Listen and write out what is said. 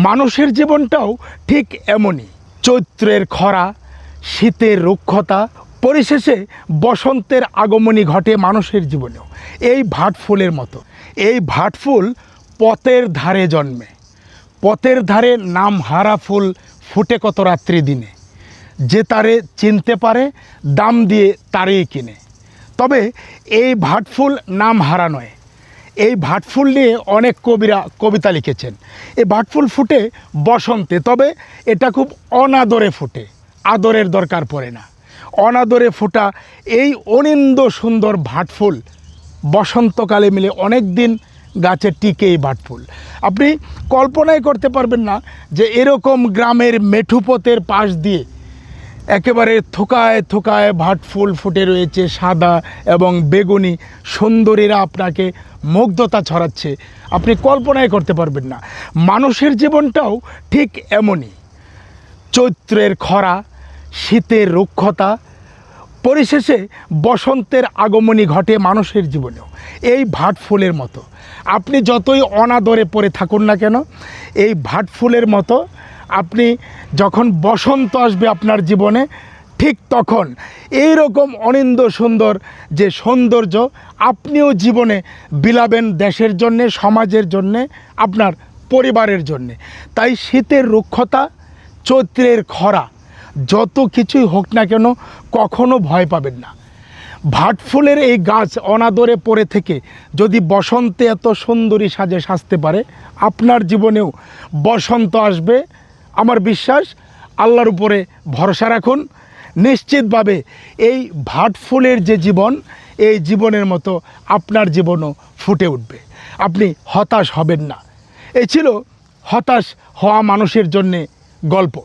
মানুষের জীবনটাও ঠিক এমনই। চৈত্রের খরা, শীতের রুক্ষতা, পরিশেষে বসন্তের আগমনী ঘটে মানুষের জীবনেও। এই ভাটফুলের মতো। এই ভাটফুল পথের ধারে জন্মে। পথের ধারে নাম হারা ফুল ফুটে কত রাত্রি দিনে। যে তারে চিনতে পারে দাম দিয়ে তারেই কিনে। তবে এই ভাটফুল নাম হারা নয়। এই ভাটফুল নিয়ে অনেক কবিরা কবিতা লিখেছেন। এই ভাটফুল ফুটে বসন্তে, তবে এটা খুব অনাদরে ফুটে, আদরের দরকার পড়ে না। অনাদরে ফোটা এই অনিন্দ সুন্দর ভাটফুল বসন্তকালে মিলে অনেক দিন গাছে টিকে। এই ভাটফুল আপনি কল্পনাই করতে পারবেন না যে এরকম গ্রামের মেঠুপথের পাশ দিয়ে একেবারে থোকায় থোকায় ভাটফুল ফুটে রয়েছে, সাদা এবং বেগুনি। সুন্দরীরা আপনাকে মুগ্ধতা ছড়াচ্ছে, আপনি কল্পনাই করতে পারবেন না। মানুষের জীবনটাও ঠিক এমনই। চৈত্রের খরা, শীতের রুক্ষতা, পরিশেষে বসন্তের আগমনী ঘটে মানুষের জীবনেও। এই ভাটফুলের মতো আপনি যতই অনাদরে পড়ে থাকুন না কেন, এই ভাটফুলের মতো আপনি যখন বসন্ত আসবে আপনার জীবনে, ঠিক তখন এই রকম অনিন্দ সুন্দর যে সৌন্দর্য আপনিও জীবনে বিলাবেন, দেশের জন্যে, সমাজের জন্যে, আপনার পরিবারের জন্যে। তাই শীতের রুক্ষতা, চৈত্রের খরা, যত কিছুই হোক না কেন কখনো ভয় পাবেন না। ভাটফুলের এই গাছ অনাদরে পড়ে থেকে যদি বসন্তে এত সুন্দরী সাজে সাজতে পারে, আপনার জীবনেও বসন্ত আসবে। আমার বিশ্বাস, আল্লাহর উপরে ভরসা রাখুন, নিশ্চিতভাবে এই ভাটফুলের যে জীবন, এই জীবনের মতো আপনার জীবনও ফুটে উঠবে। আপনি হতাশ হবেন না। এই ছিল হতাশ হওয়া মানুষের জন্যে গল্প।